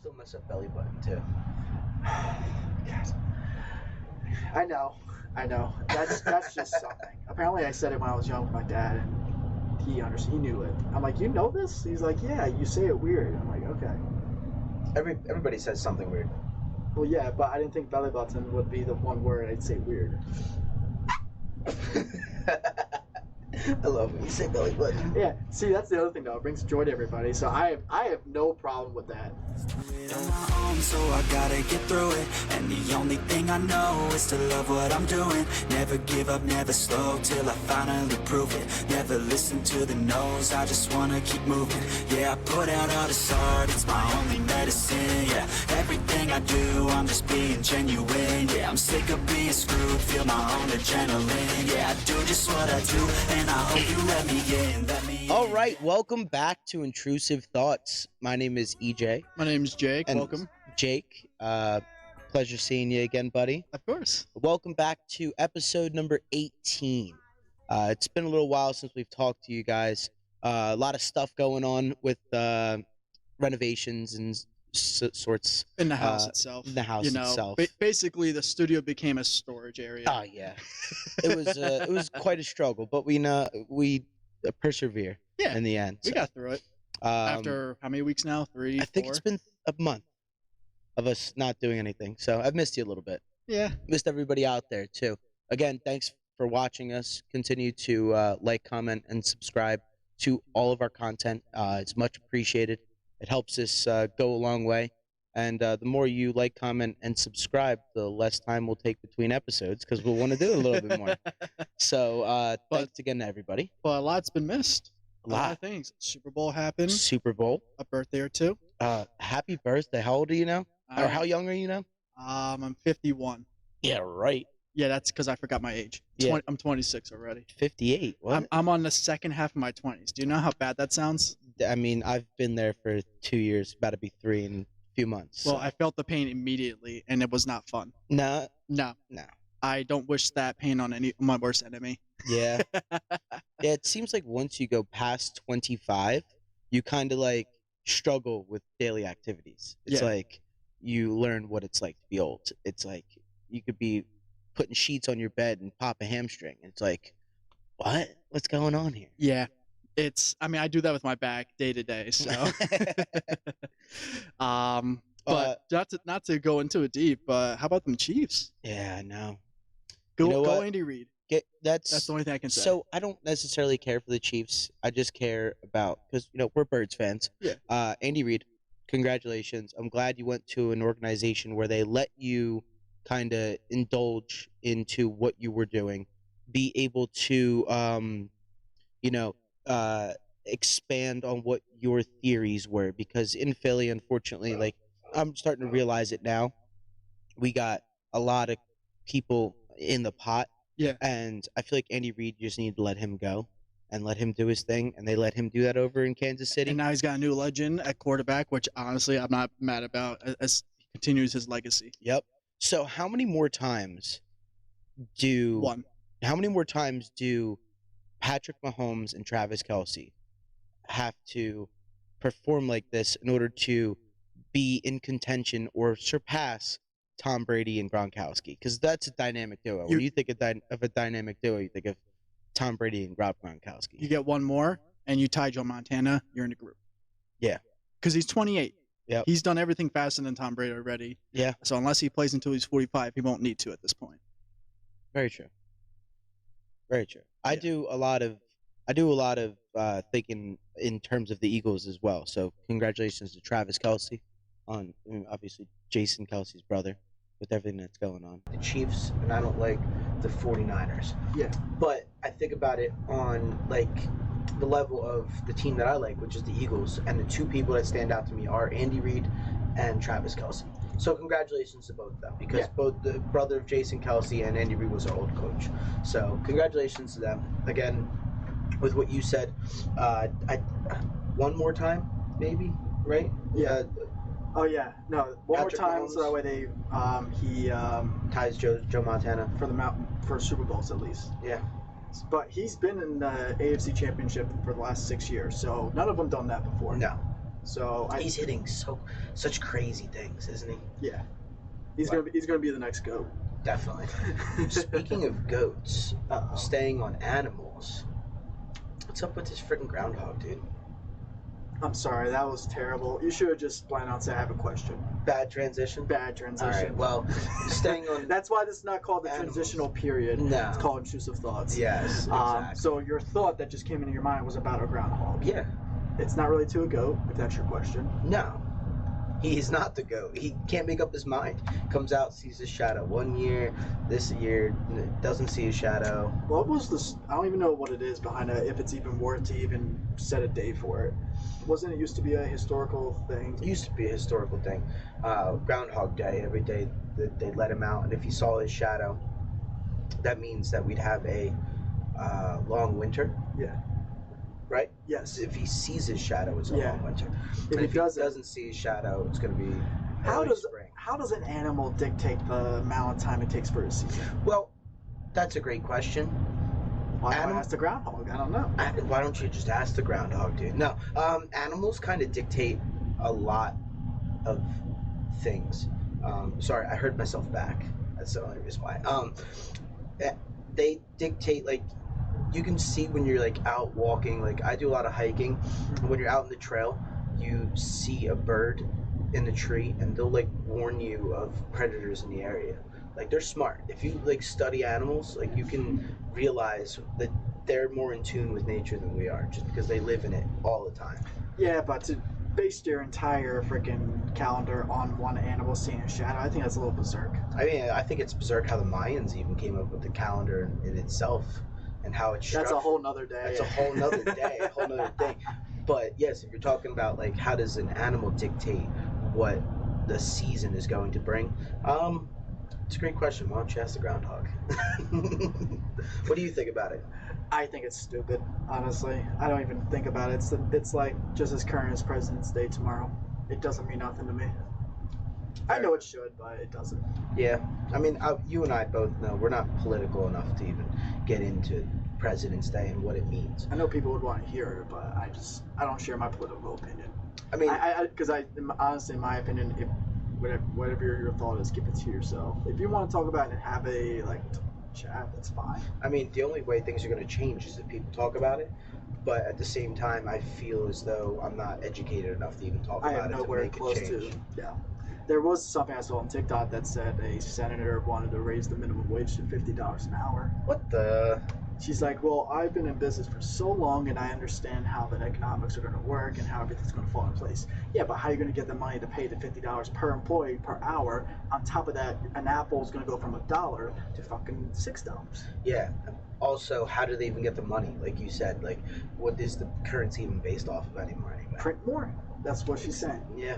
still mess up belly button too. God. I know. That's just something. Apparently, I said it when I was young with my dad, and he knew it. I'm like, you know this? He's like, yeah, you say it weird. I'm like, okay. Everybody says something weird. Well, yeah, but I didn't think belly button would be the one word I'd say weird. I love when you say belly button. Yeah, see, that's the other thing though. It brings joy to everybody, so I have no problem with that. On my own, so I gotta get through it. And the only thing I know is to love what I'm doing. Never give up, never slow, till I finally prove it. Never listen to the no's, I just wanna keep moving. Yeah, I put out all this art, it's my only medicine. Yeah, everything I do, I'm just being genuine. Yeah, I'm sick of being screwed, feel my own adrenaline. Yeah, I do just what I do, and I hope you let me in, let me in. All right, welcome back to Intrusive Thoughts. My name is EJ. My name's Jake. And Welcome. Jake, pleasure seeing you again, buddy. Of course. Welcome back to episode number 18. It's been a little while since we've talked to you guys. A lot of stuff going on with renovations and sorts. In the house itself. In the house itself. Basically, the studio became a storage area. Oh yeah, it was quite a struggle, but we persevere. Yeah, in the end. We got through it. After how many weeks now? 3, I think 4? it's been a month of us not doing anything, so I've missed you a little bit. Yeah. Missed everybody out there too. Again, thanks for watching us. Continue to like, comment, and subscribe to all of our content. It's much appreciated. It helps us go a long way. And the more you like, comment, and subscribe, the less time we'll take between episodes because we'll want to do a little bit more. So thanks again to everybody. Well, a lot's been missed. A lot of things. Super Bowl happened. Super Bowl. A birthday or two. Happy birthday. How old are you now? Or how young are you now? I'm 51. Yeah, right. Yeah, that's because I forgot my age. Yeah. I'm 26 already. 58. What? I'm on the second half of my 20s. Do you know how bad that sounds? I mean, I've been there for 2 years, about to be 3 in a few months. Well, so. I felt the pain immediately, and it was not fun. No. No. No. I don't wish that pain on my worst enemy. Yeah. Yeah, it seems like once you go past 25, you kind of like struggle with daily activities. It's like you learn what it's like to be old. It's like you could be putting sheets on your bed and pop a hamstring. It's like, what? What's going on here? Yeah. I do that with my back day to day, so. But not to go into it deep, but how about them Chiefs? Yeah, I know. Go Andy Reid. That's the only thing I can say. So I don't necessarily care for the Chiefs. I just care about because we're Birds fans. Yeah. Andy Reid, congratulations. I'm glad you went to an organization where they let you kind of indulge into what you were doing, be able to expand on what your theories were. Because in Philly, unfortunately, like I'm starting to realize it now, we got a lot of people in the pot. Yeah. And I feel like Andy Reid, you just need to let him go and let him do his thing. And they let him do that over in Kansas City. And now he's got a new legend at quarterback, which honestly I'm not mad about as he continues his legacy. Yep. So how many more times do Patrick Mahomes and Travis Kelce have to perform like this in order to be in contention or surpass Tom Brady and Gronkowski? Because that's a dynamic duo. When you think of a dynamic duo, you think of Tom Brady and Rob Gronkowski. You get one more, and you tie Joe Montana, you're in the group. Yeah. Because he's 28. Yep. He's done everything faster than Tom Brady already. Yeah. So unless he plays until he's 45, he won't need to at this point. Very true. Very true. Yeah. I do a lot of thinking in terms of the Eagles as well. So congratulations to Travis Kelce on obviously Jason Kelce's brother with everything that's going on. The Chiefs, and I don't like the 49ers. Yeah. But I think about it on like the level of the team that I like, which is the Eagles, and the two people that stand out to me are Andy Reid and Travis Kelce. So congratulations to both of them, because both the brother of Jason Kelce and Andy Reid was our old coach. So congratulations to them. Again, with what you said, one more time, maybe, right? Yeah. Oh yeah, no. One Patrick more time, Mahomes. so that way he Ties Joe Montana. for Super Bowls at least. Yeah. But he's been in the AFC Championship for the last 6 years, so none of them done that before. No. So He's hitting such crazy things, isn't he? yeah, he's gonna be the next GOAT. Definitely. Speaking of goats, staying on animals, what's up with this freaking groundhog, dude? I'm sorry, that was terrible. You should have just planned on saying I have a question. Bad transition? Bad transition. All right, well, staying on... That's why this is not called the animals. Transitional period. No. It's called Intrusive Thoughts. Yes, exactly. So your thought that just came into your mind was about a groundhog. Yeah. It's not really to a goat, if that's your question. No. He's not the GOAT. He can't make up his mind. Comes out, sees his shadow 1 year, this year, doesn't see his shadow. What was this? I don't even know what it is behind it, if it's even worth to even set a date for it. Wasn't it used to be a historical thing? It used to be a historical thing. Groundhog Day, every day they'd let him out, and if he saw his shadow, that means that we'd have a long winter. Yeah. Right? Yes. If he sees his shadow, it's a Yeah. long winter. If And he if he doesn't- doesn't see his shadow, it's going to be How early spring. does an animal dictate the amount of time it takes for a season? Well, that's a great question. Why do I Anim- ask the groundhog? I don't know. Why don't you just ask the groundhog, dude? No, animals kind of dictate a lot of things. Sorry, I heard myself back. That's the only reason why. They dictate, like, you can see when you're like out walking. Like, I do a lot of hiking. When you're out in the trail, you see a bird in the tree, and they'll like warn you of predators in the area. Like, they're smart. If you like study animals, like, you can realize that they're more in tune with nature than we are, just because they live in it all the time. Yeah, but to base your entire freaking calendar on one animal seeing a shadow, I think that's a little berserk. I mean, I think it's berserk how the Mayans even came up with the calendar in itself, and how it's That's a structured. whole nother day. That's a whole nother day, a whole nother thing. But yes, if you're talking about like how does an animal dictate what the season is going to bring, it's a great question. Why don't you ask the groundhog? What do you think about it? I think it's stupid, honestly. I don't even think about it. It's like just as current as President's Day tomorrow. It doesn't mean nothing to me. I know it should, but it doesn't. Yeah, I mean, you and I both know we're not political enough to even get into President's Day and what it means. I know people would want to hear it, but I don't share my political opinion. I mean, Because honestly, in my opinion, if whatever your thought is, keep it to yourself. If you want to talk about it and have a chat, that's fine. I mean, the only way things are going to change is if people talk about it. But at the same time, I feel as though I'm not educated enough to even talk I about am it to nowhere make close a change. to. Yeah. There was something I saw on TikTok that said a senator wanted to raise the minimum wage to $50 an hour. What the? She's like, well, I've been in business for so long and I understand how the economics are going to work and how everything's going to fall in place. Yeah, but how are you going to get the money to pay the $50 per employee per hour? On top of that, an apple is going to go from $1 to fucking $6. Yeah. Also, how do they even get the money? Like you said, like, what is the currency even based off of anymore? Anyway? Print more. That's what she's saying. Yeah.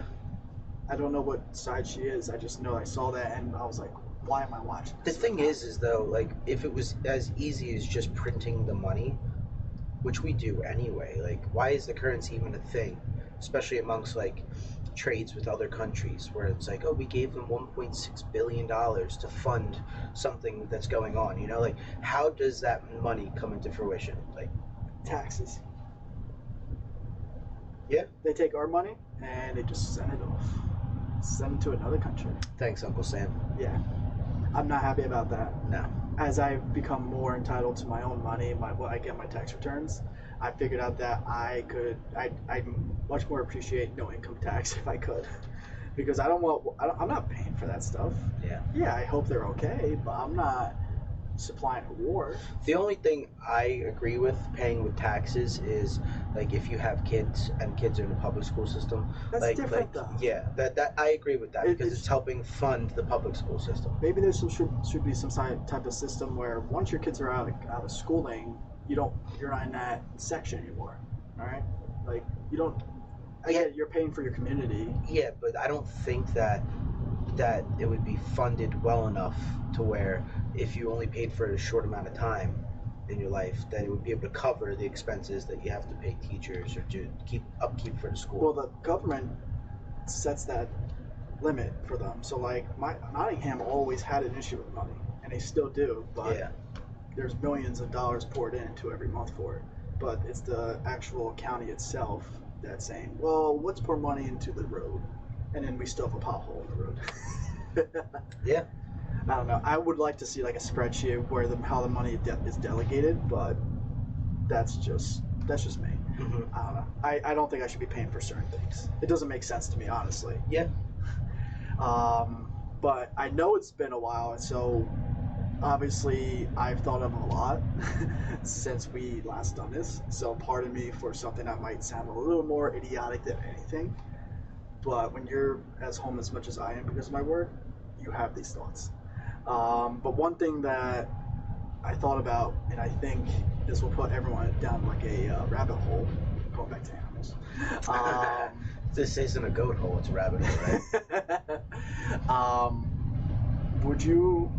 I don't know what side she is. I just know I saw that and I was like, why am I watching The this? thing is though, like, if it was as easy as just printing the money, which we do anyway, like, why is the currency even a thing? Especially amongst, like, trades with other countries, where it's like, oh, we gave them $1.6 billion to fund something that's going on, you know? Like, how does that money come into fruition? Like, Taxes. yeah. They take our money and they just send it off. Send it to another country. Thanks, Uncle Sam. Yeah. I'm not happy about that. No. As I've become more entitled to my own money, what I get my tax returns, I figured out that I'd much more appreciate no income tax if I could, because I'm not paying for that stuff. Yeah. Yeah, I hope they're okay, but I'm not supplying a war. The only thing I agree with paying with taxes is, like, if you have kids and kids are in the public school system. That's different, though. Yeah, that I agree with that, because It's- it's helping fund the public school system. Maybe there should be some type of system where once your kids are out of schooling, you're not in that section anymore. All right, like you don't. I get you're paying for your community. Yeah, but I don't think that it would be funded well enough to where if you only paid for a short amount of time in your life, that it would be able to cover the expenses that you have to pay teachers or to keep upkeep for the school. Well, the government sets that limit for them. So like Nottingham always had an issue with money, and they still do. But yeah. there's millions of dollars poured into every month for it. But it's the actual county itself that saying, well, let's pour money into the road, and then we still have a pothole in the road. Yeah. I don't know. I would like to see like a spreadsheet where how the money is delegated, but that's just me. Mm-hmm. I don't know. I don't think I should be paying for certain things. It doesn't make sense to me, honestly. Yeah. But I know it's been a while, and so obviously I've thought of a lot since we last done this. So pardon me for something that might sound a little more idiotic than anything. But when you're as home as much as I am because of my work, you have these thoughts. But one thing that I thought about, and I think this will put everyone down like a rabbit hole, going back to animals. This isn't a goat hole; it's a rabbit hole, right?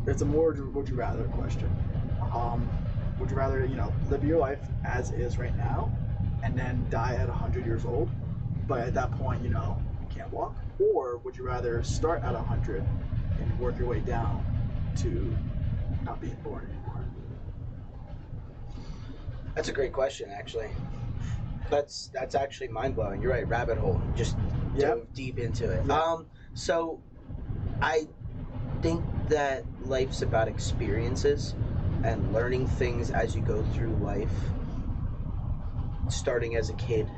It's a more would you rather question. Would you rather, live your life as is right now and then die at 100 years old, but at that point, you can't walk? Or would you rather start at 100 and work your way down to not being born anymore? That's a great question, actually. That's actually mind blowing. You're right, rabbit hole. Just dove deep into it. Yeah. So I think that life's about experiences and learning things as you go through life. Starting as a kid,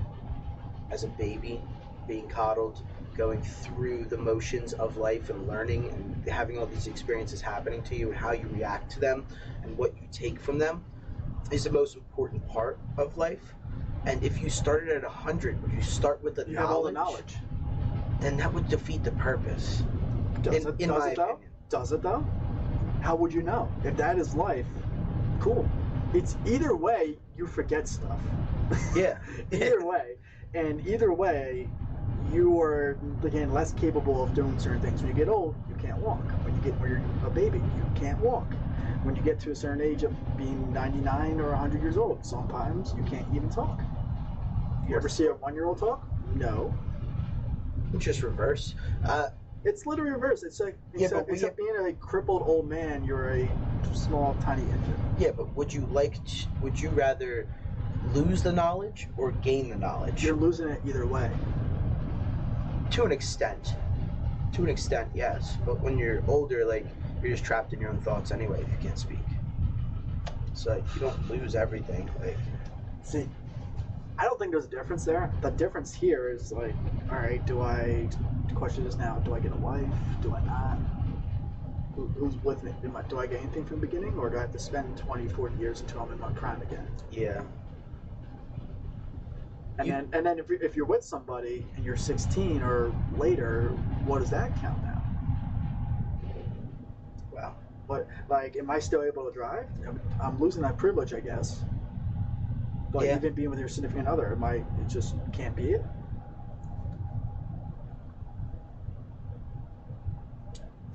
as a baby, being coddled, going through the motions of life and learning and having all these experiences happening to you and how you react to them and what you take from them is the most important part of life. And if you started at 100, would you start with the knowledge? Have all the knowledge. Then that would defeat the purpose. Does it though? Does it though? How would you know? If that is life, cool. It's either way, you forget stuff. Yeah. Either way. And either way, you are, again, less capable of doing certain things. When you get old, you can't walk. When you're a baby, you can't walk. When you get to a certain age of being 99 or 100 years old, sometimes you can't even talk. You ever see a 1-year-old talk? No. It's just reverse. It's literally reverse. It's like except being a crippled old man, you're a small, tiny infant. Yeah, but would you rather lose the knowledge or gain the knowledge? You're losing it either way. To an extent, yes. But when you're older, like, you're just trapped in your own thoughts anyway if you can't speak. So like, you don't lose everything. Like, see, I don't think there's a difference there. The difference here is like, all right, the question is now, do I get a wife? Do I not? Who's with me? Do I get anything from the beginning, or do I have to spend 20, 40 years until I'm in my prime again? yeah. And then if you're with somebody and you're 16 or later, what does that count now? Wow. But like, am I still able to drive? I'm losing that privilege, I guess. But Yeah. even being with your significant other, it just can't be it.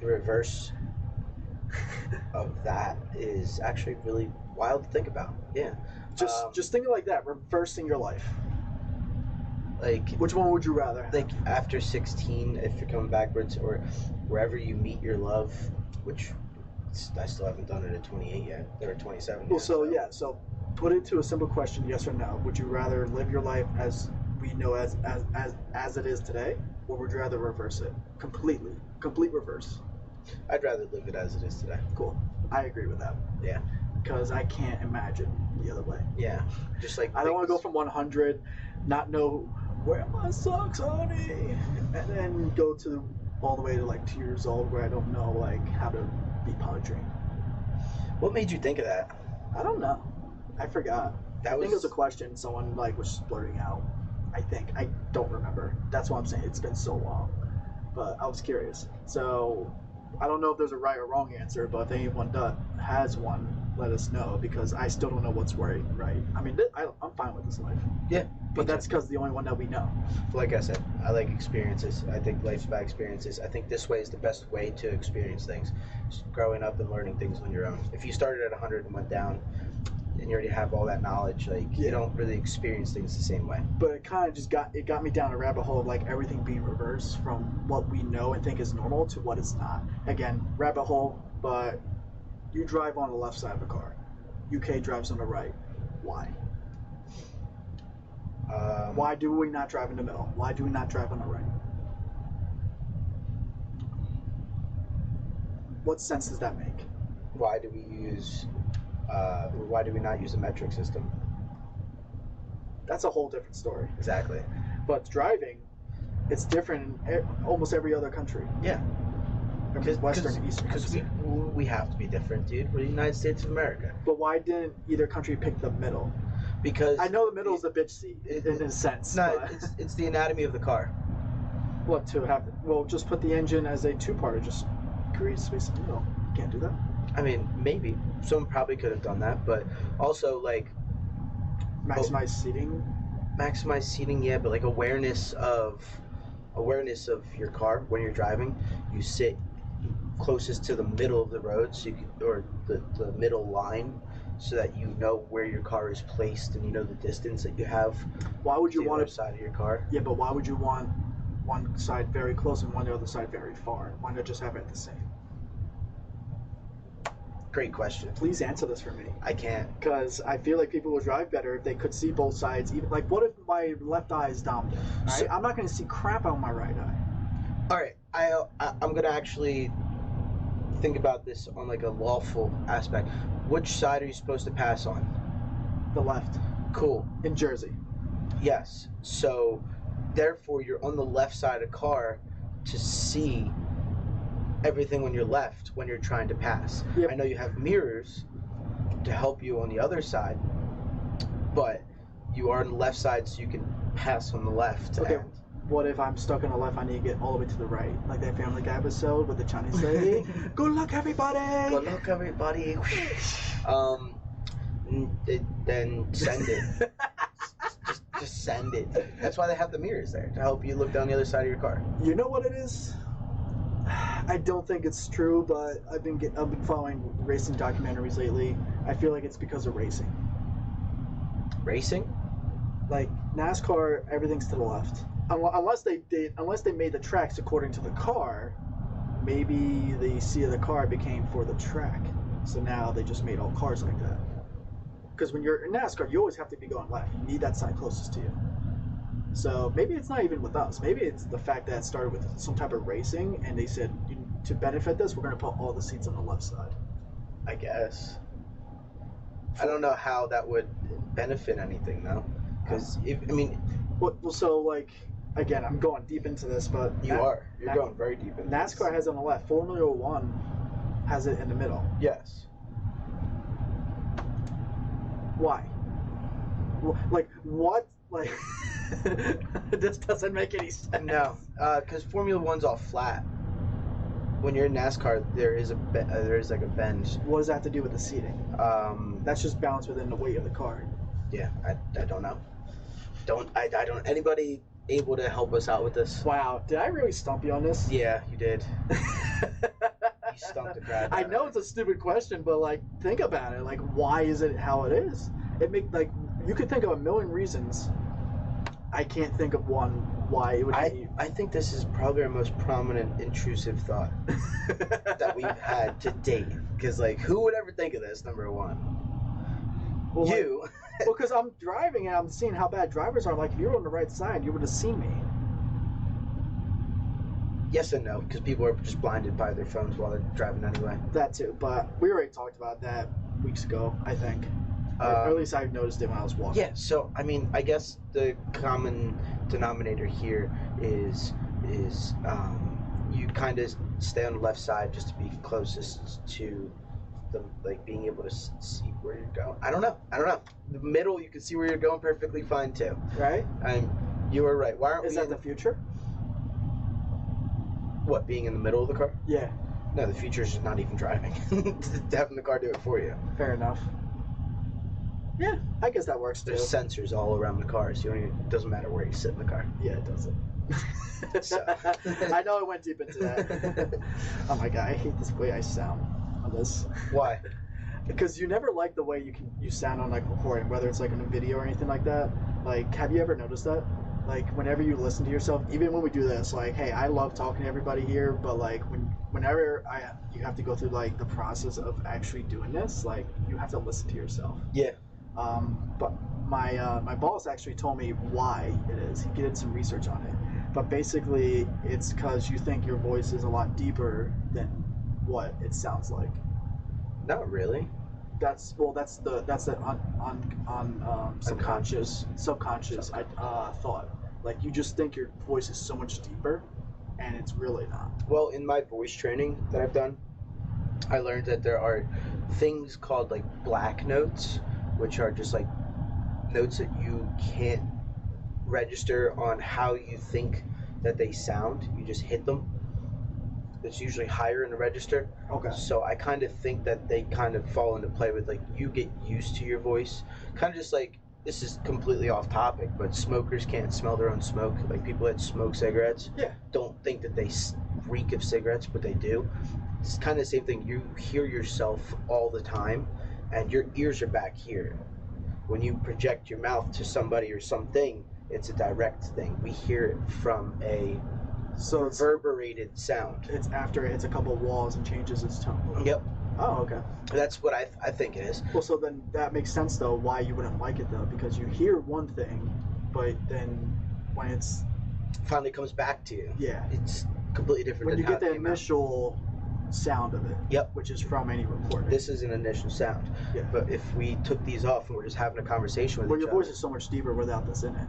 The reverse of that is actually really wild to think about. Yeah. Just think of it like that, reversing your life. Like, Which one would you rather have? like after 16, if you're coming backwards, or wherever you meet your love, which I still haven't done it at 28 yet, or 27 Well, yet. so put it to a simple question, yes or no. Would you rather live your life as we know as it is today, or would you rather reverse it completely? Complete reverse. I'd rather live it as it is today. Cool. I agree with that. Yeah. Because I can't imagine the other way. Yeah. Just like I don't want to go from 100, not know where are my socks, honey, and then go to all the way to like 2 years old where I don't know like how to be pottery. What made you think of that? I don't know. I forgot. I think it was a was question someone like was blurting out. I don't remember. That's why I'm saying it's been so long. But I was curious. So I don't know if there's a right or wrong answer, but if anyone has one, let us know, because I still don't know what's right. I mean, I'm fine with this life. Yeah. But that's because the only one that we know. Like I said, I like experiences. I think life's about experiences. I think this way is the best way to experience things. Just growing up and learning things on your own. If you started at 100 and went down, and you already have all that knowledge, like, you don't really experience things the same way. But it kind of just got me down a rabbit hole of like everything being reversed from what we know and think is normal to what is not. Again, rabbit hole, but you drive on the left side of a car. UK drives on the right. Why? Why do we not drive in the middle? Why do we not drive on the right? What sense does that make? Why do we not use a metric system? That's a whole different story. Exactly. But driving, it's different in almost every other country. Yeah. Western and Eastern. Because we have to be different, dude. We're the United States of America. But why didn't either country pick the middle? Because I know the middle is the bitch seat in a sense. No, but it's the anatomy of the car. what to have? Well, just put the engine as a two-parter. Just create space in the middle. You can't do that. I mean, maybe someone probably could have done that, but also like Maximize seating. maximize seating, yeah, but like awareness of your car when you're driving. You sit closest to the middle of the road, so you can, or the middle line, so that you know where your car is placed and you know the distance that you have. Why would to you the want other it? side of your car? Yeah, but why would you want one side very close and the other side very far? Why not just have it the same? Great question. Please answer this for me. I can't. Because I feel like people would drive better if they could see both sides. Even like, what if my left eye is dominant? Right? So- I'm not going to see crap on my right eye. All right, I'm gonna actually think about this on like a lawful aspect. Which side are you supposed to pass on? The left Cool. in Jersey. Yes. So, therefore, you're on the left side of the car to see everything on your left when you're trying to pass. Yep. I know you have mirrors to help you on the other side, but you are on the left side, so you can pass on the left. Okay. And What if I'm stuck on the left? I need to get all the way to the right, like that Family Guy episode with the Chinese lady. Good luck, everybody. good luck, everybody. Then send it. just send it. That's why they have the mirrors there, to help you look down the other side of your car. You know what it is? I don't think it's true, but I've been following racing documentaries lately. I feel like it's because of racing. Racing? Like NASCAR, everything's to the left. Unless they made the tracks according to the car, maybe the seat of the car became for the track. So now they just made all cars like that. Because when you're in NASCAR, you always have to be going left. You need that side closest to you. So maybe it's not even with us. Maybe it's the fact that it started with some type of racing, and they said, to benefit this, we're going to put all the seats on the left side. I guess. I don't know how that would benefit anything, though. Because, Well, so, like, again, I'm going deep into this, but... you're Na- going very deep in this. NASCAR has it on the left. Formula One has it in the middle. Yes. Why? Like, what? Like, this doesn't make any sense. No, because Formula One's all flat. When you're in NASCAR, there is like a bend. What does that have to do with the seating? That's just balanced within the weight of the car. Yeah, I don't know. I don't. Anybody able to help us out with this? Wow, did I really stump you on this? Yeah, you did. You stumped the crap. I know it's a stupid question, but like, think about it. Like, why is it how it is? You could think of a million reasons. I can't think of one why it would be. I think this is probably our most prominent intrusive thought that we've had to date. Because like, who would ever think of this? Number one, Well, you. Well, because I'm driving and I'm seeing how bad drivers are. Like, if you were on the right side, you would have seen me. Yes and no, because people are just blinded by their phones while they're driving anyway. That too, but we already talked about that weeks ago, I think. Or at least I noticed it when I was walking. Yeah, so I mean, I guess the common denominator here is you kind of stay on the left side just to be closest to the, like, being able to see where you're going. I don't know. The middle, you can see where you're going perfectly fine too. Right? You were right. Why aren't Is we that in the future? what, being in the middle of the car? Yeah, No, the future is just not even driving. Having the car do it for you. fair enough. Yeah, I guess that works too. There's sensors all around the car, so it doesn't matter where you sit in the car. Yeah, it doesn't. So. I know I went deep into that. Oh my god, I hate this way I sound on this. Why? Because you never like the way you sound on like recording, whether it's like in a video or anything like that. Like, have you ever noticed that? Like, whenever you listen to yourself, even when we do this, like, hey, I love talking to everybody here, but like whenever you have to go through like the process of actually doing this, like, you have to listen to yourself. Yeah. But my boss actually told me why it is. He did some research on it, but basically it's because you think your voice is a lot deeper than what it sounds like. Not really. That's the subconscious thought. Like, you just think your voice is so much deeper, and it's really not. Well, in my voice training that I've done, I learned that there are things called like black notes, which are just like notes that you can't register on how you think that they sound. You just hit them. It's usually higher in the register. Okay. So I kind of think that they kind of fall into play with, like, you get used to your voice. Kind of just like, this is completely off topic, but smokers can't smell their own smoke. Like, people that smoke cigarettes don't think that they reek of cigarettes, but they do. It's kind of the same thing. You hear yourself all the time, and your ears are back here. When you project your mouth to somebody or something, it's a direct thing. We hear it from a reverberated sound. It's after it hits a couple of walls and changes its tone. Yep. Oh, okay. That's what I think it is. Well, so then that makes sense, though, why you wouldn't like it, though, because you hear one thing, but then when it's Finally comes back to you. Yeah. It's completely different when than you how get it the came out. initial sound of it. Yep. Which is from any recording. This is an initial sound. Yeah. But if we took these off and we're just having a conversation with Well, each your voice is so much deeper without this in it.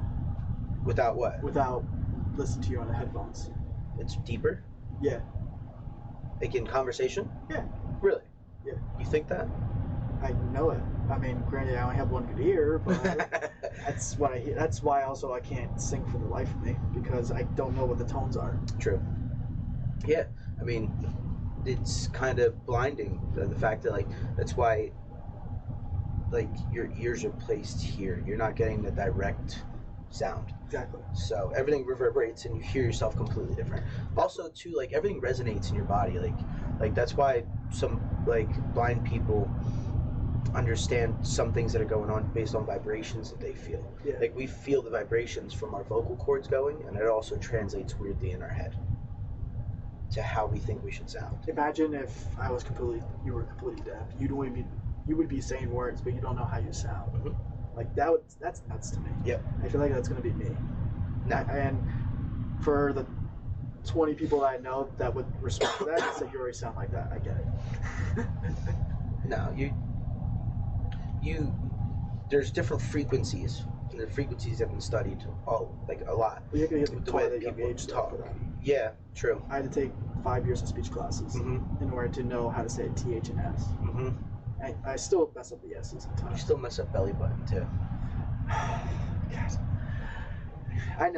without what? Without listening to you on the headphones. It's deeper? Yeah. Like in conversation? Yeah. Really? Yeah. You think that? I know it. I mean, granted, I only have one good ear, but that's what I hear. That's why also I can't sing for the life of me, because I don't know what the tones are. True. Yeah. I mean, it's kind of blinding, the fact that, like, that's why, like, your ears are placed here. You're not getting the direct sound. Exactly. So everything reverberates and you hear yourself completely different. Also, too, like, everything resonates in your body. Like that's why some, like, blind people understand some things that are going on based on vibrations that they feel. Yeah. Like, we feel the vibrations from our vocal cords going, and it also translates weirdly in our head to how we think we should sound. Imagine if you were completely deaf. You would be saying words, but you don't know how you sound. Mhm. Like, that's nuts to me. Yep. I feel like that's gonna be me. No. And for the 20 people that I know that would respond to that, they said you already sound like that. I get it. No, there's different frequencies, and the frequencies have been studied a lot. Well, you're gonna get With the the way way that young people age talk. for that. Yeah, true. I had to take 5 years of speech classes Mm-hmm. in order to know how to say TH and S. Mm-hmm. I still mess up the S's You sometimes. still mess up belly button too. God. I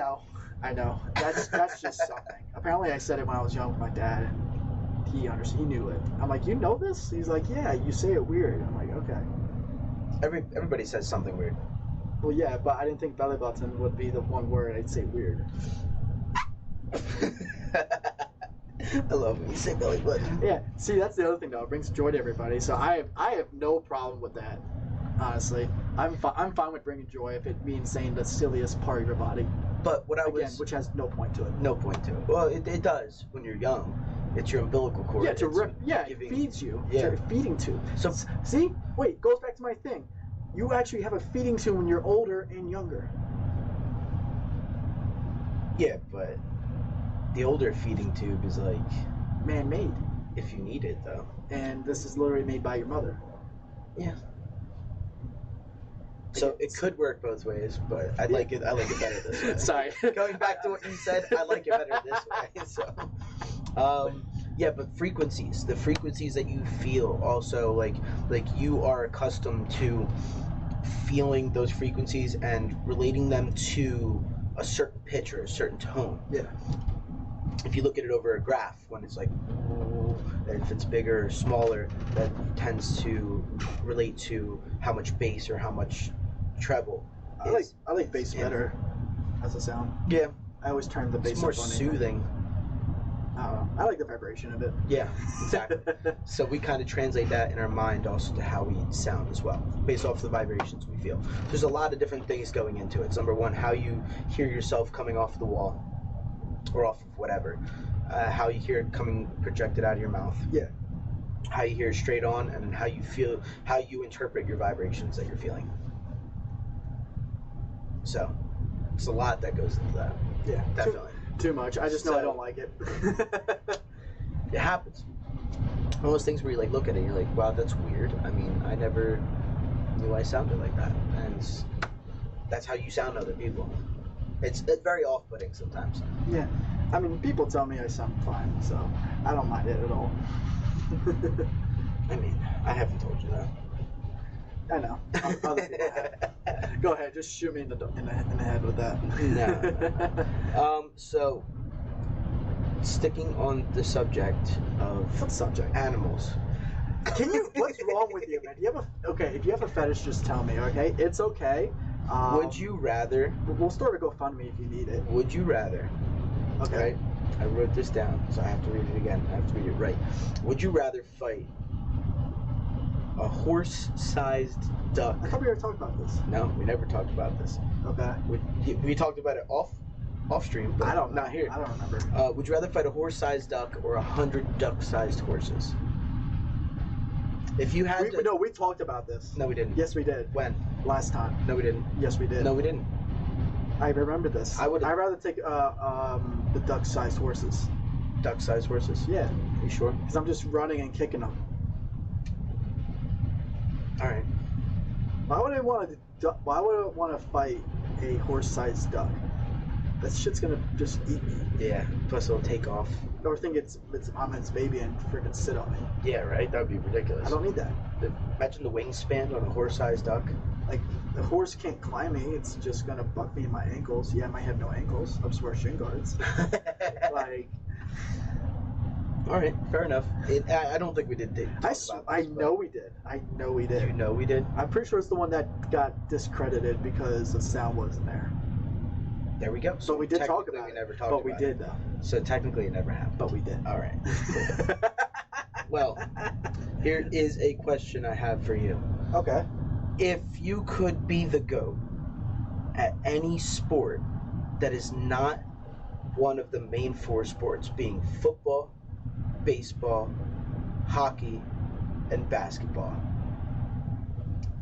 know. That's just something. Apparently, I said it when I was young with my dad, and he knew it. I'm like, you know this? He's like, yeah, you say it weird. I'm like, okay. Everybody says something weird. Well, yeah, but I didn't think belly button would be the one word I'd say weird. I love when you say belly button. Yeah. See, that's the other thing though. It brings joy to everybody. So I have no problem with that. Honestly, I'm fine with bringing joy if it means saying the silliest part of your body. But what I Again, was which has no point to it. no point to it. Well, it does when you're young. It's your umbilical cord. Yeah, It's it feeds you. Yeah. It's a feeding tube. So- See, wait, goes back to my thing. You actually have a feeding tube when you're older and younger. Yeah, but the older feeding tube is like, Man-made. if you need it though. And this is literally made by your mother. Yeah. So it could work both ways, but I like it better this way. Sorry. Going back to what you said, I like it better this way. So, yeah, but the frequencies that you feel also, like you are accustomed to feeling those frequencies and relating them to a certain pitch or a certain tone. Yeah. If you look at it over a graph, when it's like, and if it's bigger or smaller, that tends to relate to how much bass or how much treble. I like bass Yeah. better as a sound. Yeah, I always turn the bass it's more up on it. soothing. I don't know. I like the vibration of it. Yeah, exactly. So we kind of translate that in our mind also to how we sound as well, based off the vibrations we feel. There's a lot of different things going into it. Number one, how you hear yourself coming off the wall or off of whatever. How you hear it coming projected out of your mouth. Yeah. How you hear it straight on, and then how you interpret your vibrations that you're feeling. So it's a lot that goes into that. Yeah, Definitely. Too much. I just know I So- don't like it. It happens. One of those things where you like look at it and you're like, wow, that's weird. I mean, I never knew I sounded like that. And that's how you sound to other people. It's very off-putting sometimes. Yeah, I mean, people tell me I sound fine, so I don't mind it at all. I mean, I haven't told you that. I know. Other people have. Go ahead, just shoot me in the head with that. No. So, sticking on the subject of What subject? animals. Can you? What's wrong with you, man? Do you have a okay? If you have a fetish, just tell me. Okay, it's okay. Would you rather? We'll start a GoFundMe if you need it. Would you rather? Okay. Right. I wrote this down, so I have to read it again. I have to read it right. Would you rather fight a horse-sized duck? I thought we already talked about this. No, we never talked about this. Okay. We talked about it off stream, but I don't know. not here. I don't remember. Would you rather fight a horse-sized duck or 100 duck-sized horses? If you had to, No, we talked about this. no, we didn't. Yes, we did. When? Last time. No, we didn't. Yes, we did. No, we didn't. I remember this. I would've- I'd rather take the duck-sized horses. Duck-sized horses. Yeah, You sure? because I'm just running and kicking them. All right. Why would I want to fight a horse-sized duck? That shit's gonna just eat me. Yeah. Plus, it'll take off. Or think I'm its baby and freaking sit on me. Yeah, right. That would be ridiculous. I don't need that. Imagine the wingspan on a horse-sized duck. Like, the horse can't climb me. It's just gonna buck me in my ankles. Yeah, I might have no ankles. I'll just wear shin guards. Like, All right, fair enough. I don't think we did. I know we did. I know we did. You know we did. I'm pretty sure it's the one that got discredited because the sound wasn't there. There we go. So we did talk technically about we it. never talked But we about did, it. though. So technically, it never happened. But we did. All right. Well, here is a question I have for you. Okay. If you could be the GOAT at any sport that is not one of the main four sports, being football, baseball, hockey, and basketball,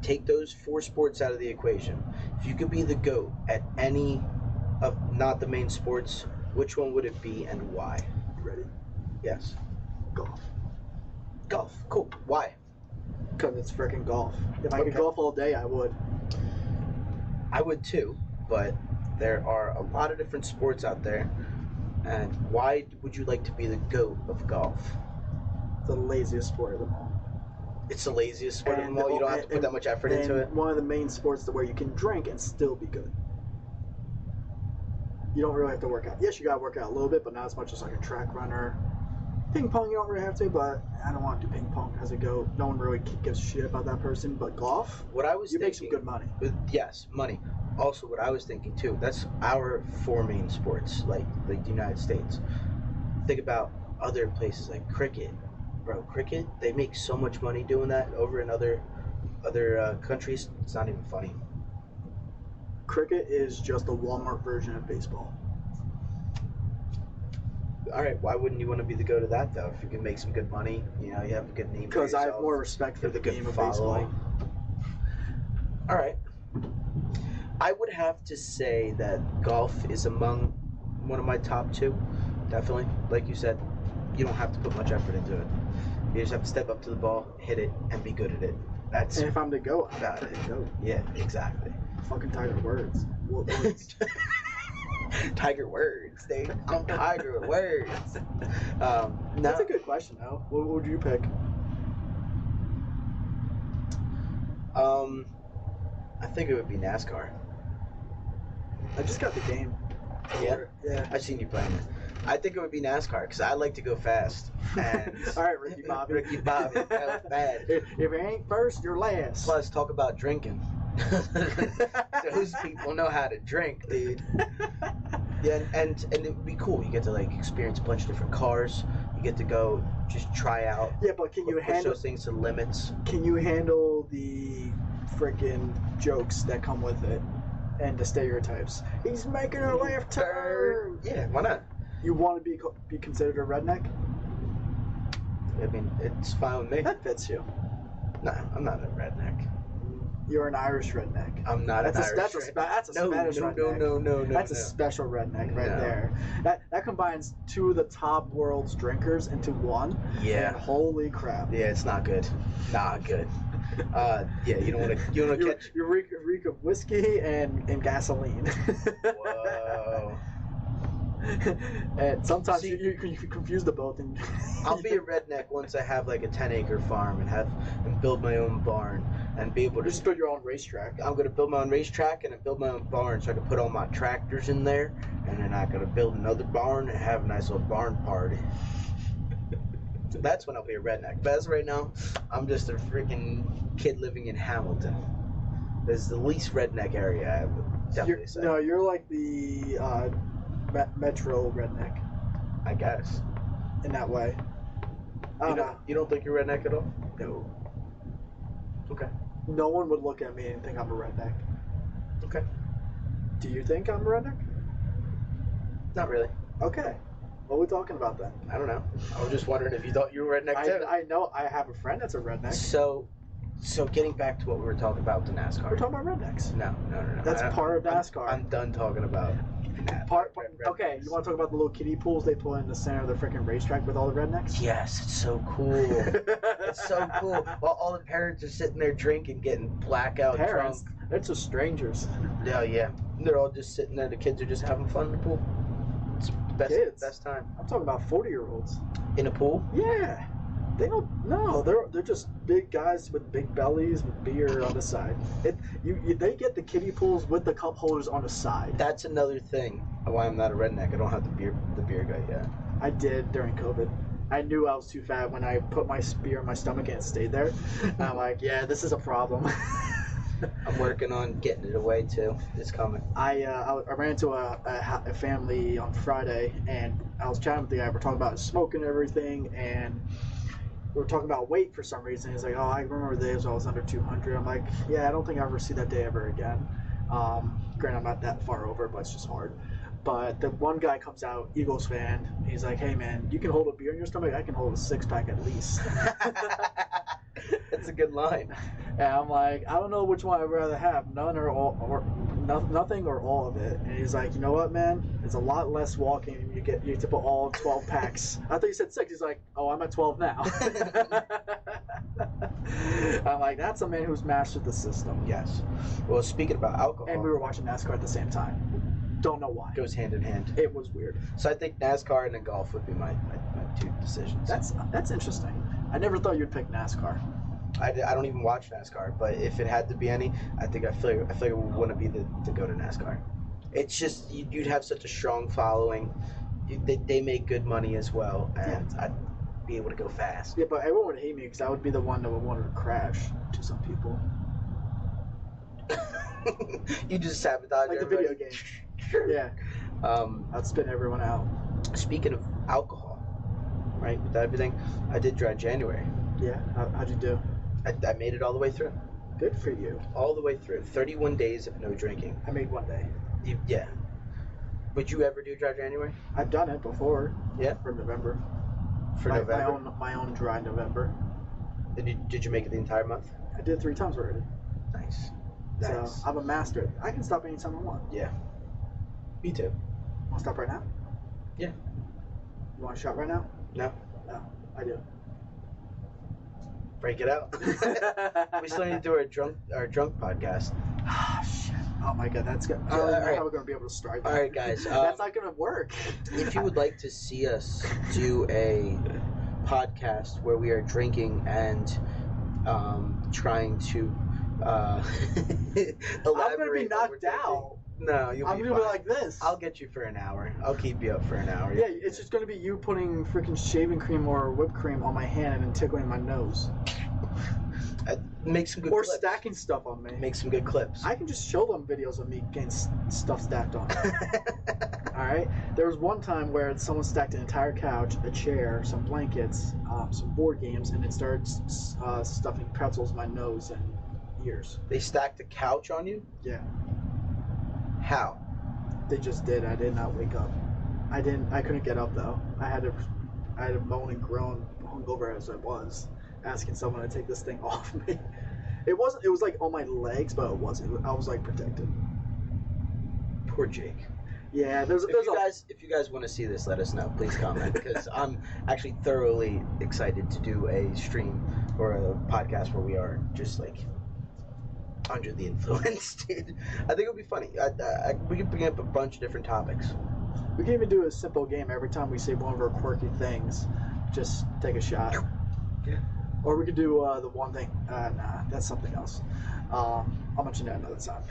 take those four sports out of the equation. If you could be the GOAT at any of not the main sports, which one would it be and why? You ready? Yes. Golf. Golf. Cool. Why? Because it's freaking golf. If I could Okay. golf all day, I would. I would too, but there are a lot of different sports out there. And why would you like to be the GOAT of golf? The laziest sport of them all. It's the laziest sport of And- them all. You don't have to put and- that much effort into it. One of the main sports where you can drink and still be good. You don't really have to work out. Yes, you gotta work out a little bit, but not as much as like a track runner. Ping pong, you don't really have to, but I don't want to do ping pong as a GOAT. No one really gives a shit about that person. But golf, What I was you thinking, make some good money. Yes, money. Also, what I was thinking too. That's our four main sports, like the United States. Think about other places like cricket, bro. Cricket, they make so much money doing that over in other countries. It's not even funny. Cricket is just a Walmart version of baseball. All right, why wouldn't you want to be the GOAT of that though? If you can make some good money, you know, you have a good name. for Because I have yourself. more respect for You the have a good game of following. baseball. All right. I would have to say that golf is among one of my top two. Definitely. Like you said, you don't have to put much effort into it. You just have to step up to the ball, hit it, and be good at it. That's And if I'm the GOAT, I'm About the it. freaking GOAT. yeah, exactly. Fucking Tiger Woods. Woods. Tiger words, dude. I'm Tiger with words. No, That's a good question, though. What would you pick? I think it would be NASCAR. I just got the game. Yeah? Yeah. I've seen you playing it. I think it would be NASCAR because I like to go fast. And All right, Ricky Bobby. Ricky Bobby, that was bad. If it ain't first, you're last. Plus, talk about drinking. Those people know how to drink, dude. Yeah, and it would be cool. You get to like experience a bunch of different cars. You get to go just try out. Yeah, but can you push handle? those things to limits? Can you handle the freaking jokes that come with it and the stereotypes? He's making a left turn. Yeah, why not? You want to be considered a redneck? I mean, it's fine with me. That fits you. Nah, I'm not a redneck. You're an Irish redneck. I'm not That's an a Irish that's a redneck. that's a Spanish redneck. No. That's a special redneck right No. there. That combines two of the top world's drinkers into one. Yeah. And holy crap. Yeah, it's not good. Not good. Yeah, you don't want to catch. You reek of whiskey and gasoline. Whoa. And sometimes See- you confuse the both. And I'll be a redneck once I have like a 10-acre farm and build my own barn and be able to. just build your own racetrack. I'm gonna build my own racetrack and I build my own barn so I can put all my tractors in there, and then I'm gonna build another barn and have a nice little barn party. That's when I'll be a redneck. But as of right now, I'm just a freaking kid living in Hamilton. It's the least redneck area, I would definitely say. No, you're like the metro redneck I guess. in that way. I don't know. You don't think you're redneck at all? No. Okay. No one would look at me and think I'm a redneck. Okay. Do you think I'm a redneck? Not really. Okay. What are we talking about then? I don't know. I was just wondering if you thought you were redneck too. I know I have a friend that's a redneck. So getting back to what we were talking about, the NASCAR. We're talking about rednecks. No. That's part of NASCAR. I'm done talking about. Okay, you want to talk about the little kiddie pools they put in the center of the freaking racetrack with all the rednecks? Yes, it's so cool. It's so cool. While all the parents are sitting there drinking, getting blackout Parents, drunk. they're just strangers. Yeah. They're all just sitting there. The kids are just having fun in the pool. It's the Kids? best time. I'm talking about 40-year-olds. In a pool? Yeah. They don't. No, they're just big guys with big bellies with beer on the side. They get the kiddie pools with the cup holders on the side. That's another thing why I'm not a redneck. I don't have the beer gut yet. I did during COVID. I knew I was too fat when I put my beer in my stomach and it stayed there. I'm like, yeah, this is a problem. I'm working on getting it away too. It's coming. I ran into a family on Friday, and I was chatting with the guy. We're talking about smoking and everything, and we were talking about weight for some reason. He's like, oh, I remember the days when I was under 200. I'm like, yeah, I don't think I'll ever see that day ever again. Granted, I'm not that far over, but it's just hard. But the one guy comes out, Eagles fan. He's like, hey, man, you can hold a beer in your stomach. I can hold a six-pack at least. That's a good line. And I'm like, I don't know which one I'd rather have, none or all, or nothing or all of it. And he's like, you know what, man? It's a lot less walking. You get to put all 12 packs. I thought you said 6. He's like, oh, I'm at 12 now. I'm like, that's a man who's mastered the system. Yes. Well, speaking about alcohol, And we were watching NASCAR at the same time. Don't know why. it goes hand in hand. It was weird. So I think NASCAR and then golf would be my two decisions. That's interesting. I never thought you'd pick NASCAR. I don't even watch NASCAR, but if it had to be any, I feel like it would want to be to go to NASCAR. It's just you'd have such a strong following. They make good money as well, and I'd be able to go fast. Yeah, but everyone would hate me because I would be the one that would want to crash to some people. You just sabotage Like the everybody. video game. Yeah. I'd spin everyone out. Speaking of alcohol, right? With everything, I did dry January. Yeah. How'd you do? I made it all the way through. Good for you. All the way through. 31 days of no drinking. I made one day. Yeah. Would you ever do dry January? I've done it before. Yeah. For November. For November? My own dry November. Did you make it the entire month? I did it 3 times already. Nice. So I'm a master. I can stop anytime I want. Yeah. Me too. Want to stop right now? Yeah. You want a shot right now? No. No, I do. Break it out. We still need to do our drunk podcast. Ah, shit. Oh my god, that's good. I don't know how we're going to be able to start that. All right, guys. That's not going to work. If you would like to see us do a podcast where we are drinking and trying to elaborate, I'm going to be what knocked we're drinking. out. No, you'll I'm be going to be fine. like this. I'll get you for an hour. I'll keep you up for an hour. Yeah, it's just going to be you putting freaking shaving cream or whipped cream on my hand and then tickling my nose. Make some good Or clips. stacking stuff on me. Make some good clips. I can just show them videos of me getting stuff stacked on. Alright? There was one time where someone stacked an entire couch, a chair, some blankets, some board games, and it started stuffing pretzels in my nose and ears. They stacked a couch on you? Yeah. How? They just did. I did not wake up. I couldn't get up though. I had to moan and groan, hungover as I was, asking someone to take this thing off me. It wasn't. It was like on my legs, but it wasn't. I was like protected. Poor Jake. Yeah, there's If you guys want to see this, let us know. Please comment because I'm actually thoroughly excited to do a stream or a podcast where we are just like under the influence, dude. I think it'll be funny. We can bring up a bunch of different topics. We can even do a simple game every time we say one of our quirky things. Just take a shot. Yeah. Or we could do the one thing. Nah, that's something else. I'll mention that another time.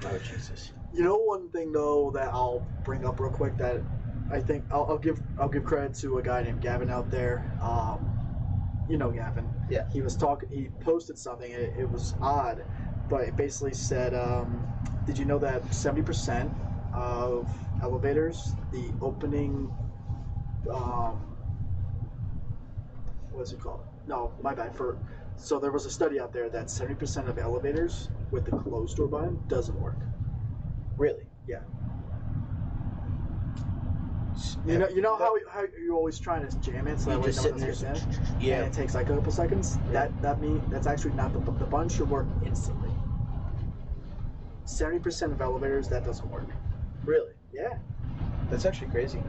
Oh Jesus. You know, one thing though that I'll bring up real quick that I think I'll give credit to a guy named Gavin out there. You know Gavin. Yeah. He was talking. He posted something. It was odd, but it basically said, "Did you know that 70% of elevators, the opening, what's it called? No, my bad. So there was a study out there that 70% of elevators with the closed door button doesn't work. Really? Yeah. You know how you're always trying to jam it so that You way just no sit one there. else gets in, Yeah. and it takes like a couple seconds. Yeah. That's actually not the button should work instantly. 70% of elevators that doesn't work. Really? Yeah. That's actually crazy.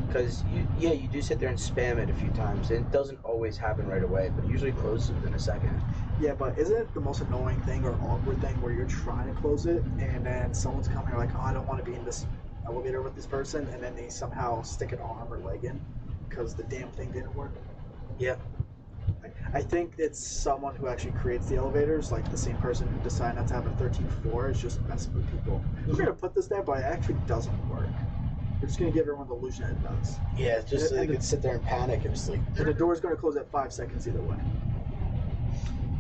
Because you do sit there and spam it a few times, and it doesn't always happen right away, but it usually closes within a second. Yeah, but isn't it the most annoying thing or awkward thing where you're trying to close it and then someone's coming, you're like, oh, I don't want to be in this elevator with this person, and then they somehow stick an arm or leg in because the damn thing didn't work? Yeah. I think it's someone who actually creates the elevators, like the same person who decided not to have a 13th floor is just messing with people. We're going to put this there, but it actually doesn't work. We're just going to give everyone the illusion it does. Yeah, it's just so they And can sit there and panic and just like. And the door's going to close at 5 seconds either way.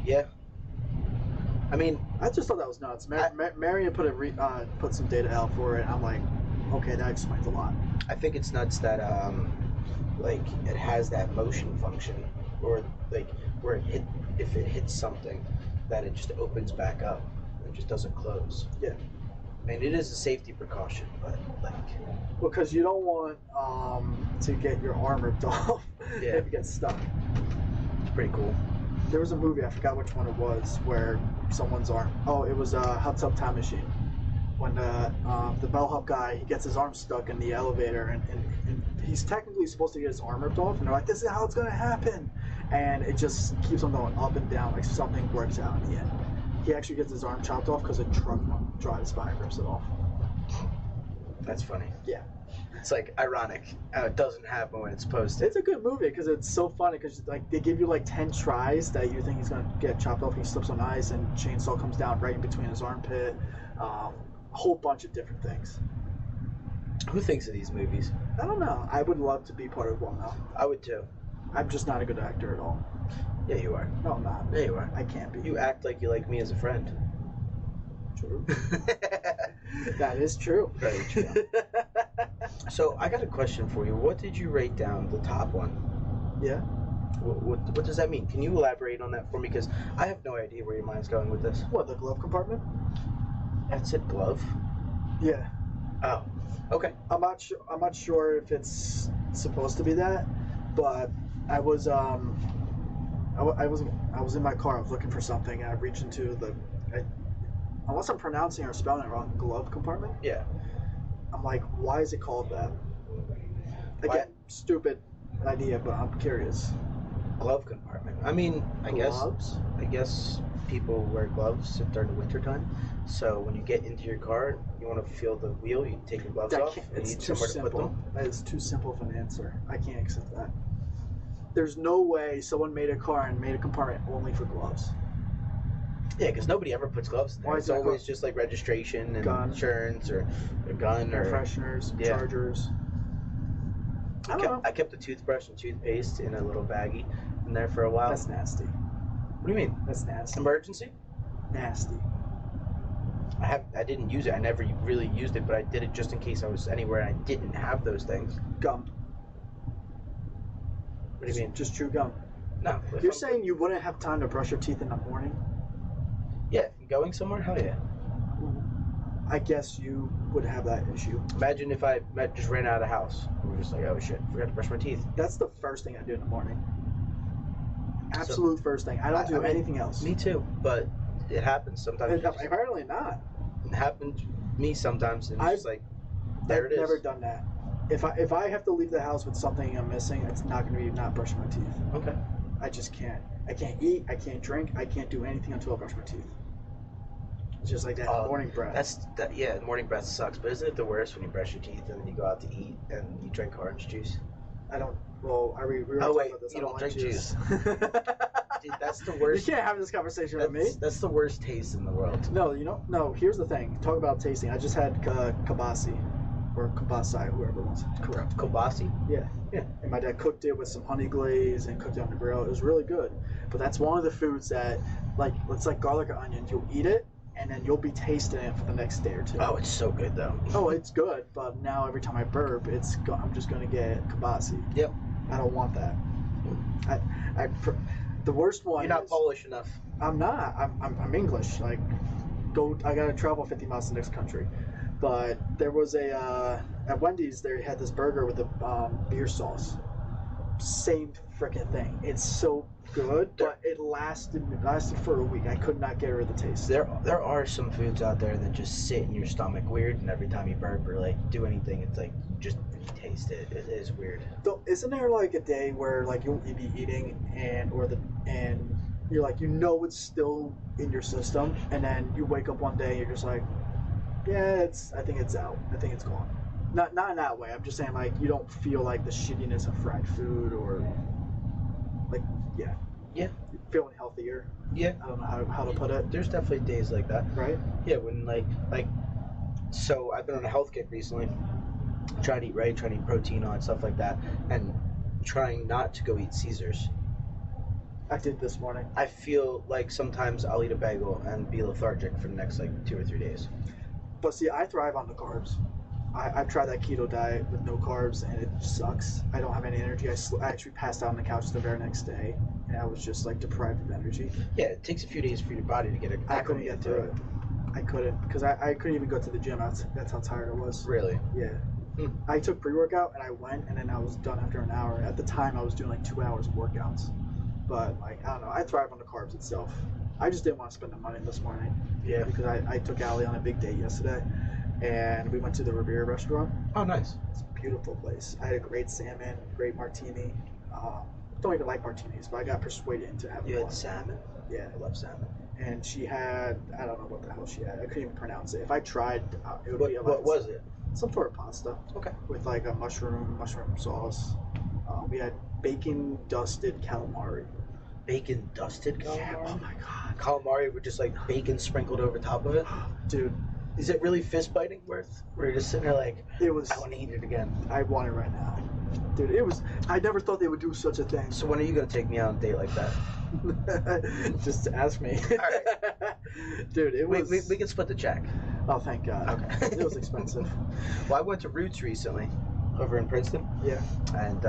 Yeah. I mean, I just thought that was nuts. Marion put some data out for it, and I'm like, okay, that explains a lot. I think it's nuts that like it has that motion function, or like where if it hits something, that it just opens back up and just doesn't close. Yeah. I mean, it is a safety precaution, but like. Because you don't want to get your arm ripped off Yeah. if you get stuck. It's pretty cool. There was a movie, I forgot which one it was, where someone's arm. Oh, it was Hot Tub Time Machine. When the bellhop guy, he gets his arm stuck in the elevator, and he's technically supposed to get his arm ripped off, and they're like, this is how it's going to happen. And it just keeps on going up and down, like something works out in the end. He actually gets his arm chopped off because a truck drives by and rips it off. That's funny. Yeah. It's like ironic how it doesn't happen when it's supposed to. It's a good movie because it's so funny because like they give you like 10 tries that you think he's gonna get chopped off. He slips on ice and chainsaw comes down right in between his armpit. A whole bunch of different things. Who thinks of these movies? I don't know. I would love to be part of one though. I would too. I'm just not a good actor at all. Yeah, you are. No, I'm not. Yeah, you are. I can't be. You act like you like me as a friend. True. That is true. Very true. So I got a question for you. What did you rate down the top one? Yeah. What does that mean? Can you elaborate on that for me? Because I have no idea where your mind's going with this. What, the glove compartment? That's it, glove. Yeah. Oh, okay. I'm not sure if it's supposed to be that, but I was I was in my car. I was looking for something, and I reached into unless I'm pronouncing or spelling it wrong, glove compartment. Yeah. I'm like, why is it called that? Again, stupid idea, but I'm curious. Glove compartment. I mean, I guess people wear gloves during the winter time. So when you get into your car, you want to feel the wheel. You take your gloves off. And you It's need too somewhere to put simple. them. That is too simple of an answer. I can't accept that. There's no way someone made a car and made a compartment only for gloves. Yeah, because nobody ever puts gloves in there. Why It's is that always just like registration and Gun. insurance or a gun Air or. fresheners, Yeah. chargers. I don't know. I kept the toothbrush and toothpaste in a little baggie in there for a while. That's nasty. What do you mean? That's nasty. Emergency? Nasty. I didn't use it. I never really used it, but I did it just in case I was anywhere and I didn't have those things. Gum. What do you mean? Just chew gum. No. if You're I'm- saying you wouldn't have time to brush your teeth in the morning? Yeah, if I'm going somewhere? Hell yeah. I guess you would have that issue. Imagine if I just ran out of the house. We were just like, oh shit, forgot to brush my teeth. That's the first thing I do in the morning. Absolute first thing. I don't do anything else. Me too, but it happens sometimes. Apparently not. It happens to me sometimes, and it's just like, there I've it is. never done that. If I have to leave the house with something I'm missing, it's not going to be not brushing my teeth. Okay. I just can't. I can't eat. I can't drink. I can't do anything until I brush my teeth. It's just like that morning breath. Yeah, morning breath sucks, but isn't it the worst when you brush your teeth and then you go out to eat and you drink orange juice? I don't. Well, we were Oh wait, about this. you I don't drink like juice. Dude, that's the worst. You can't have this conversation with me. That's the worst taste in the world. No, no. Here's the thing. Talk about tasting. I just had kibasi, or kibasi, whoever wants it correct. Kobasi? Yeah. And my dad cooked it with some honey glaze and cooked it on the grill. It was really good. But that's one of the foods that, like, it's like garlic or onion. You'll eat it, and then you'll be tasting it for the next day or two. Oh, it's so good though. Oh, it's good, but now every time I burp, I'm just gonna get kibasi. Yep. I don't want that. The worst one. You're not Polish enough. I'm not. I'm English. Like, I gotta travel 50 miles to the next country. But there was at Wendy's, they had this burger with the beer sauce. Same freaking thing. It's so good, but it lasted for a week. I could not get rid of the taste. There are some foods out there that just sit in your stomach weird, and every time you burp or like do anything, it's like you just taste it. It is weird. So, isn't there like a day where like you'll be eating and you're like, it's still in your system, and then you wake up one day and you're just like, yeah, I think it's out. I think it's gone. Not in that way. I'm just saying, like, you don't feel like the shittiness of fried food or like, yeah, Yeah. You're feeling healthier. Yeah. I don't know how to put it. There's definitely days like that. Right. Yeah, when like so I've been on a health kick recently, trying to eat right, trying to eat protein, all that stuff like that, and trying not to go eat Caesars. I did this morning. I feel like sometimes I'll eat a bagel and be lethargic for the next like 2 or 3 days. But see, I thrive on the carbs. I've tried that keto diet with no carbs, and it sucks. I don't have any energy. I actually passed out on the couch the very next day, and I was just like deprived of energy. Yeah, it takes a few days for your body to get it. I couldn't get through it. I couldn't, because I couldn't even go to the gym. That's how tired I was. Really? Yeah. I took pre-workout, and I went, and then I was done after an hour. At the time, I was doing like 2 hours of workouts. But like, I don't know. I thrive on the carbs itself. I just didn't want to spend the money this morning. Yeah. Because I took Allie on a big date yesterday, and we went to the Riviera restaurant. Oh, nice. It's a beautiful place. I had a great salmon, great martini. Don't even like martinis, but I got persuaded into having You one. had salmon? Yeah. I love salmon. And she had, I don't know what the hell she had. I couldn't even pronounce it. If I tried, it would be What was it? some sort of pasta. Okay. With like a mushroom sauce. We had bacon dusted calamari. Bacon dusted calamari? Yeah, oh my god. Calamari with just like bacon sprinkled over top of it? Dude, Is it really fist biting worth? Where you're just sitting there like, it was, I want to eat it again. I want it right now. Dude, it was, I never thought they would do such a thing. So when are you going to take me on a date like that? Just ask me. Alright. Dude, it was. We can split the check. Oh, thank God. Okay. It was expensive. Well, I went to Roots recently over in Princeton. Yeah. And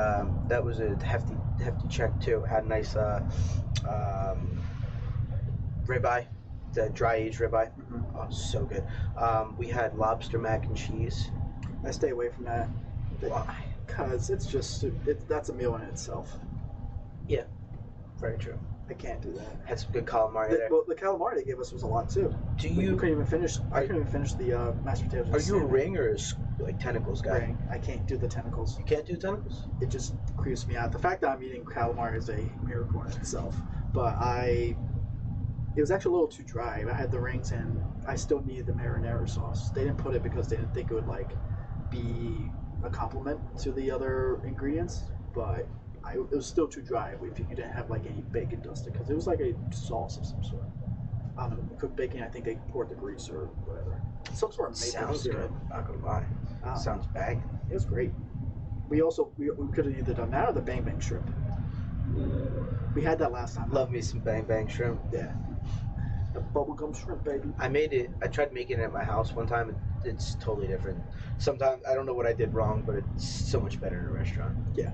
that was a hefty check too. Had a nice ribeye, the dry aged ribeye. Mm-hmm. Oh, so good. We had lobster mac and cheese. I stay away from that. Why? Because it's just, that's a meal in itself. Very true. I can't do that. Had some good calamari there. Well, the calamari they gave us was a lot too. Do We you? couldn't even finish. I couldn't even finish the mashed potatoes. Are you a ring or like tentacles guy? Ring. I can't do the tentacles. You can't do tentacles? It just creeps me out. The fact that I'm eating calamari is a miracle in itself. But it was actually a little too dry. I had the rings and I still needed the marinara sauce. They didn't put it because they didn't think it would like be a compliment to the other ingredients, but it was still too dry if you didn't have like any bacon dusted, because it was like a sauce of some sort. I don't know, cooked bacon. I think they poured the grease or whatever. Some sort of maple Sounds syrup. good. Not gonna lie. Sounds bag. It was great. We could have either done that or the bang bang shrimp. We had that last time. Love me some bang bang shrimp. Yeah. The bubblegum shrimp, baby. I tried making it at my house one time. It's totally different. Sometimes I don't know what I did wrong, but it's so much better in a restaurant. Yeah.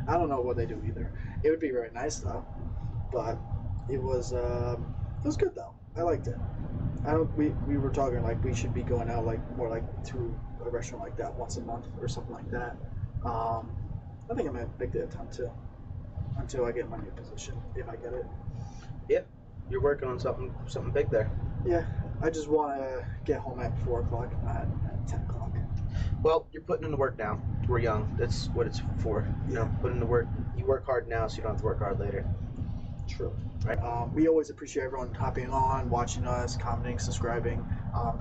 I don't know what they do either. It would be very nice though, but it was good though. I liked it. We were talking like we should be going out like more like to a restaurant like that once a month or something like that. I think I'm gonna make the attempt too. until I get my new position, if I get it. You're working on something big there. Yeah, I just want to get home at 4 o'clock, not at 10 o'clock. Well, you're putting in the work now. We're young. That's what it's for. You know, put in the work. You work hard now, so you don't have to work hard later. True. Right. We always appreciate everyone hopping on, watching us, commenting, subscribing.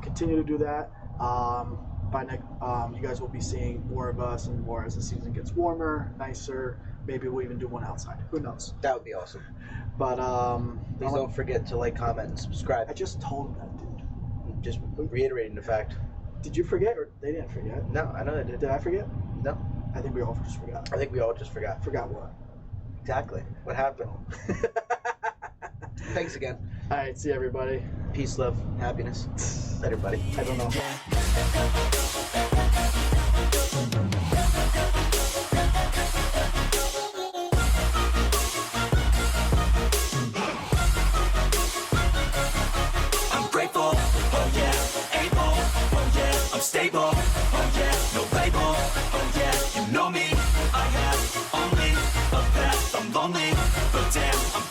Continue to do that. By next, you guys will be seeing more of us and more as the season gets warmer, nicer. Maybe we'll even do one outside. Who knows? That would be awesome. But Please don't forget to like, comment, and I subscribe. just told them that, dude. Just reiterating the fact. Did you forget, or they didn't forget? No, I know I did. Did I forget? No, I think we all just forgot. I think we all just forgot. Forgot what? Exactly. What happened? Thanks again. All right, see everybody. Peace, love, happiness. Later, buddy. I don't know. I'm grateful, oh yeah, able, oh yeah, I'm stable, oh yeah, no label, oh yeah, you know me, I have only a path, I'm lonely, but damn, I'm